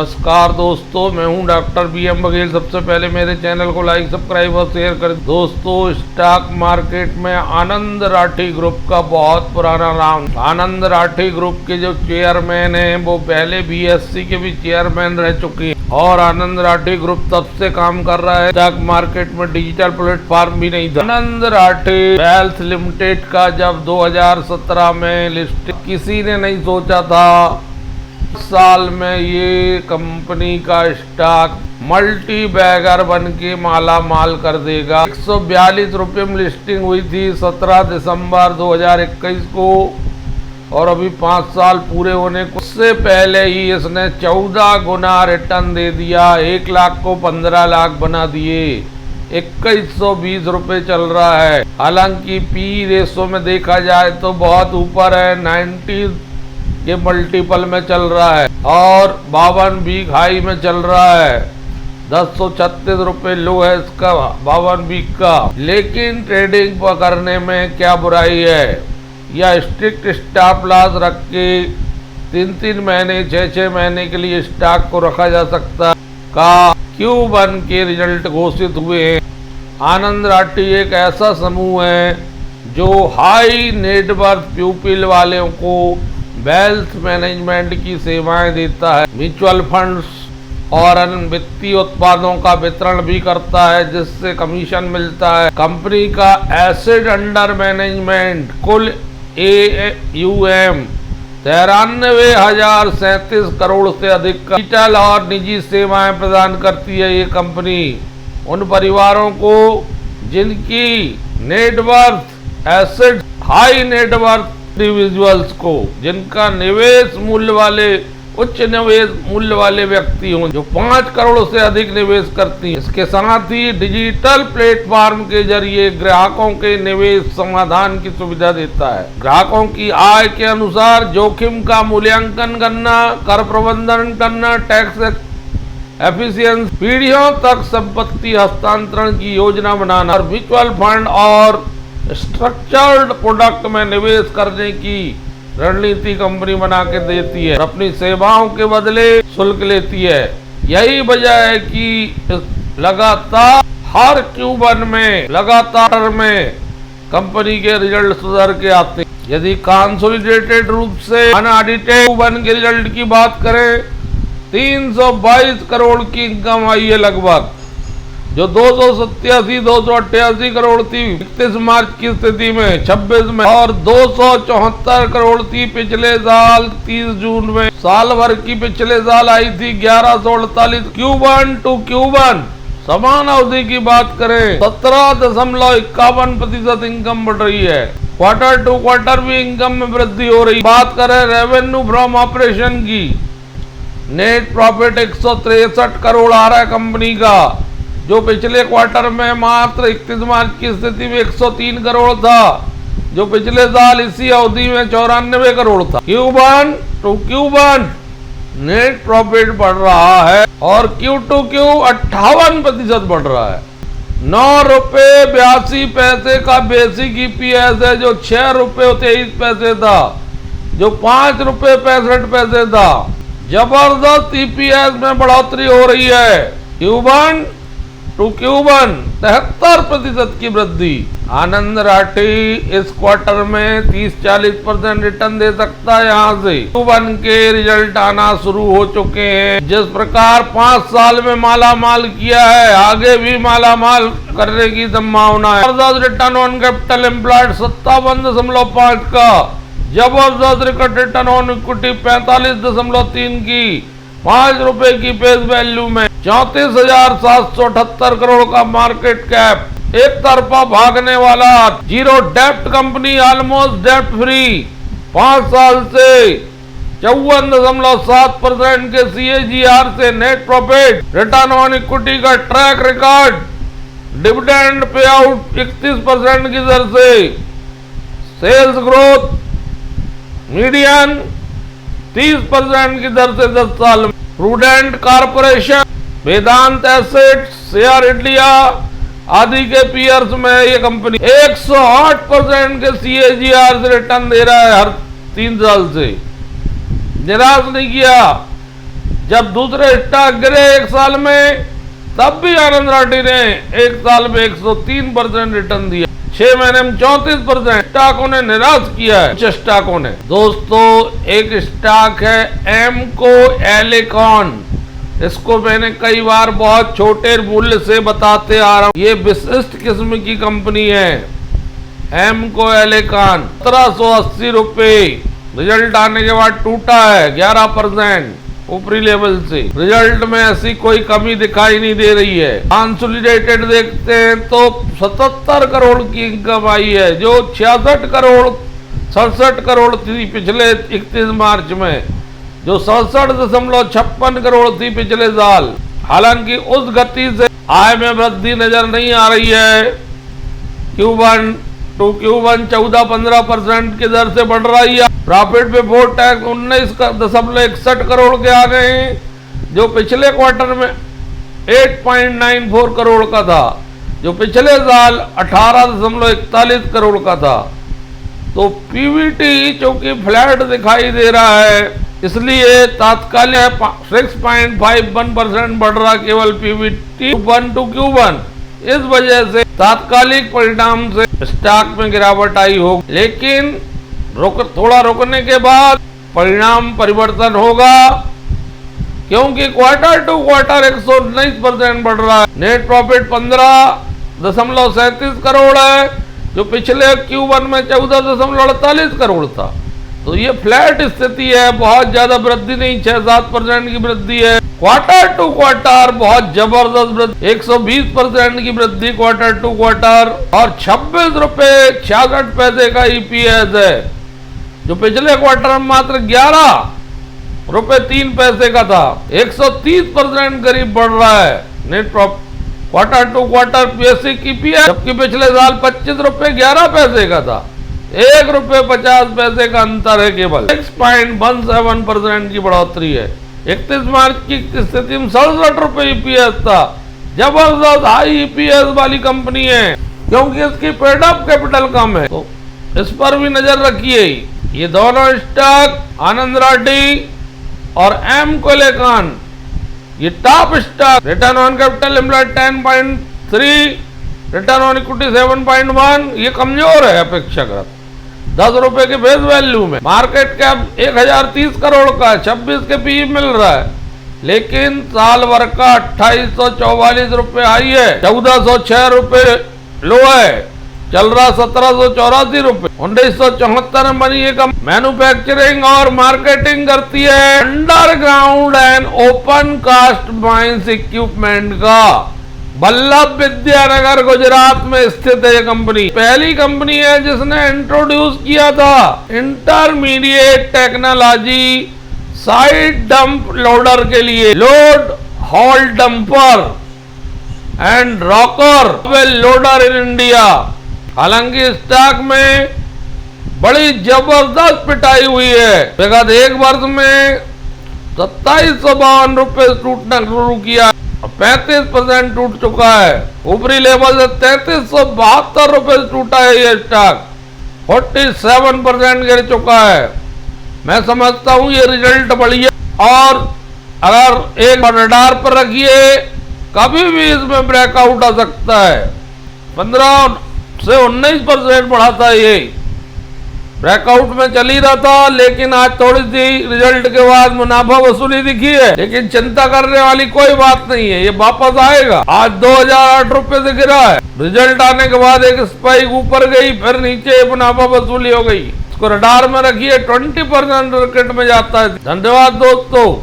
नमस्कार दोस्तों, मैं हूं डॉक्टर BM बघेल। सबसे पहले मेरे चैनल को लाइक, सब्सक्राइब और शेयर करें। दोस्तों, स्टॉक मार्केट में आनंद राठी ग्रुप का बहुत पुराना नाम। आनंद राठी ग्रुप के जो चेयरमैन हैं वो पहले BSE के भी चेयरमैन रह चुके हैं और आनंद राठी ग्रुप तब से काम कर रहा है। स्टॉक मार्केट में डिजिटल प्लेटफॉर्म भी नहीं था। आनंद राठी वेल्थ लिमिटेड का जब 2017 में लिस्ट, किसी ने नहीं सोचा था साल में ये कंपनी का स्टॉक मल्टी बैगर बन के माला माल कर देगा। 142 रुपये में लिस्टिंग हुई थी 17 दिसंबर 2021 को और अभी 5 साल पूरे होने को उससे पहले ही इसने 14 गुना रिटर्न दे दिया। 1 लाख को 15 लाख बना दिए। 2120 रुपये चल रहा है। हालांकि पी रेशो में देखा जाए तो बहुत ऊपर है, 90 के मल्टीपल में चल रहा है और 52 वीक हाई में चल रहा है। 1036 रुपये लो है इसका 52 वीक का। लेकिन ट्रेडिंग करने में क्या बुराई है? या स्ट्रिक्ट स्टॉप लॉस रख के 3-3 महीने 6-6 महीने के लिए स्टॉक को रखा जा सकता का Q1 के रिजल्ट घोषित हुए हैं। आनंद राठी एक ऐसा समूह है जो हाई नेटवर्थ पीपल वालों को वेल्थ मैनेजमेंट की सेवाएं देता है। म्यूचुअल फंड्स और अन्य वित्तीय उत्पादों का वितरण भी करता है जिससे कमीशन मिलता है। कंपनी का एसेट अंडर मैनेजमेंट कुल AUM 93,037 करोड़ से अधिक का डिजिटल और निजी सेवाएं प्रदान करती है। ये कंपनी उन परिवारों को जिनकी net worth asset high net worth individuals को, जिनका निवेश मूल्य वाले उच्च निवेश मूल्य वाले व्यक्ति हों जो 5 करोड़ से अधिक निवेश करती हैं। इसके साथ ही डिजिटल प्लेटफॉर्म के जरिए ग्राहकों के निवेश समाधान की सुविधा देता है। ग्राहकों की आय के अनुसार जोखिम का मूल्यांकन करना, कर प्रबंधन करना, टैक्स एफिशिएंसी, पीढ़ियों तक संपत्ति हस्तांतरण की योजना बनाना और म्यूचुअल फंड और स्ट्रक्चर्ड प्रोडक्ट में निवेश करने की रणनीति कंपनी बना के देती है। अपनी सेवाओं के बदले शुल्क लेती है। यही वजह है कि लगातार हर Q1 में लगातार में कंपनी के रिजल्ट सुधर के आते हैं। यदि कंसोलिडेटेड रूप से अनऑडिटेड Q1 के रिजल्ट की बात करें, 322 करोड़ की इनकम आई है लगभग, जो 287-288 करोड़ थी 31 मार्च की स्थिति में 26 में और 274 करोड़ थी पिछले साल 30 जून में। साल भर की पिछले साल आई थी 1148। Q1 to Q1 समान अवधि की बात करें 17.51% इनकम बढ़ रही है। क्वार्टर टू क्वार्टर भी इनकम में वृद्धि हो रही। बात करें रेवेन्यू फ्रॉम ऑपरेशन की, नेट प्रॉफिट 163 करोड़ आ रहा है कंपनी का, जो पिछले क्वार्टर में मात्र 31 मार्च की स्थिति में 103 करोड़ था, जो पिछले साल इसी अवधि में 94 करोड़ था। Q1 to Q1 net profit बढ़ रहा है और Q to Q 58% बढ़ रहा है। 9 रुपये 82 पैसे का बेसिक EPS है, जो 6 रुपये 23 पैसे था, जो 5 रुपये 65 पैसे था। जबरदस्त EPS में बढ़ोतरी हो रही है। Q1 to Q1 73% की वृद्धि। आनंद राठी इस क्वार्टर में 30-40% रिटर्न दे सकता है। यहाँ से Q1 के रिजल्ट आना शुरू हो चुके हैं। जिस प्रकार 5 साल में माला माल किया है, आगे भी माला माल करने की संभावना है। जबरदस्त रिटर्न ऑन कैपिटल एम्प्लॉयड 57.5 का, जबरदस्त रिटर्न ऑन इक्विटी 45.3 की, 5 रुपए की फेस वैल्यू में 34,778 करोड़ का मार्केट कैप, एक तरफा भागने वाला जीरो डेप्ट कंपनी, ऑलमोस्ट डेप्ट फ्री, 5 साल से 54.7% के CAGR से net profit, return on equity का track record, dividend pay out 31% की दर से, सेल्स ग्रोथ मीडियन 30% की दर से 10 साल में। प्रूडेंट कॉर्पोरेशन, वेदांत एसेट्स, शेयर इंडिया आदि के पीयर्स में ये कंपनी 108% के CAGR से रिटर्न दे रहा है हर 3 साल से। निराश नहीं किया। जब दूसरे स्टॉक गिरे एक साल में, तब भी आनंद राठी ने एक साल में 103% रिटर्न दिया। 6 महीने में 34%। स्टॉकों ने निराश किया है, कुछ स्टॉकों ने। दोस्तों, एक स्टॉक है एमको एलेकॉन। इसको मैंने कई बार बहुत छोटे मूल्य से बताते आ रहा हूं। ये विशिष्ट किस्म की कंपनी है। एमको एलेकॉन 1780 रुपए। रिजल्ट आने के बाद टूटा है 11% ऊपरी लेवल से। रिजल्ट में ऐसी कोई कमी दिखाई नहीं दे रही है। कंसोलिडेटेड देखते हैं तो 77 करोड़ की इनकम आई है, जो 67 करोड़ थी पिछले 31 मार्च में, जो 67.56 करोड़ थी पिछले साल। हालांकि उस गति से आय में वृद्धि नजर नहीं आ रही है। Q1 to Q1 14-15% की दर से बढ़ रही है। प्रॉफिट बिफोर टैक्स 19.61 करोड़ के आ गए हैं, जो पिछले क्वार्टर में 8.94 करोड़ का था, जो पिछले साल 18.41 करोड़ का था। तो पीवीटी चूंकि फ्लैट दिखाई दे रहा है, इसलिए तात्कालिक 6.51% बढ़ रहा केवल पीवीटी Q1 to Q1। इस वजह से तात्कालिक परिणाम से स्टॉक में गिरावट आई हो, लेकिन थोड़ा रुकने के बाद परिणाम परिवर्तन होगा, क्योंकि क्वार्टर टू क्वार्टर 119% बढ़ रहा है। नेट प्रॉफिट 15.37 करोड़ है, जो पिछले Q1 में 14.48 करोड़ था। तो ये फ्लैट स्थिति है, बहुत ज्यादा वृद्धि नहीं, 6-7% की वृद्धि है। क्वार्टर टू क्वार्टर बहुत जबरदस्त वृद्धि, 120% की वृद्धि क्वार्टर टू क्वार्टर, और 26 रुपए 66 पैसे का ईपीएस है, जो पिछले क्वार्टर में मात्र 11 रुपए 3 पैसे का था। 130% करीब बढ़ रहा है net profit quarter to quarter PSC की ईपीएस, जबकि पिछले साल 25 रुपए 11 पैसे का था। 1 रुपए 50 पैसे का अंतर है केवल। 6.17% की बढ़ोतरी है। 31 मार्च की स्थिति में 67 रुपए ईपीएस था। जबरदस्त हाई ईपीएस वाली कंपनी है, क्योंकि इसकी पेड अप कैपिटल कम है, तो इस पर भी नजर रखिए। ये दोनों स्टॉक आनंद राठी और एमको एलेकॉन, ये top stock. Return on capital employed 10.3, return on equity 7.1, ये कमजोर है अपेक्षाकृत। 10 रुपए के फेस वैल्यू में मार्केट कैप 1030 करोड़ का 26 के पीई मिल रहा है, लेकिन साल भर का 2844 रुपए हाई है, 1406 रुपए लो है, चल रहा 1784 रुपए। 1974 में बनी एक मैन्युफैक्चरिंग और मार्केटिंग करती है underground and open cast mines equipment का। वल्लभ विद्यानगर गुजरात में स्थित है ये कंपनी। पहली कंपनी है जिसने इंट्रोड्यूस किया था intermediate technology side dump loader के लिए, load hall dumper and rocker loader in India. हालांकि स्टॉक में बड़ी जबरदस्त पिटाई हुई है। विगत एक वर्ष में 2752 रुपए टूटना शुरू किया, 35% टूट चुका है। ऊपरी लेवल से 3372 रुपए टूटा है ये स्टॉक, 47% गिर चुका है। मैं समझता हूं ये रिजल्ट बढ़िया, और अगर एक रडार पर रखिए, कभी भी इसमें ब्रेकआउट आ सकता है। 15 से 19% बढ़ा था, ये ब्रेकआउट में चल ही रहा था, लेकिन आज थोड़ी सी रिजल्ट के बाद मुनाफा वसूली दिखी है, लेकिन चिंता करने वाली कोई बात नहीं है, ये वापस आएगा। आज 2008 रुपए से गिरा है, रिजल्ट आने के बाद एक स्पाइक ऊपर गई, फिर नीचे मुनाफा वसूली हो गई। इसको रडार में रखिए, 20% मार्केट में जाता है। धन्यवाद दोस्तों।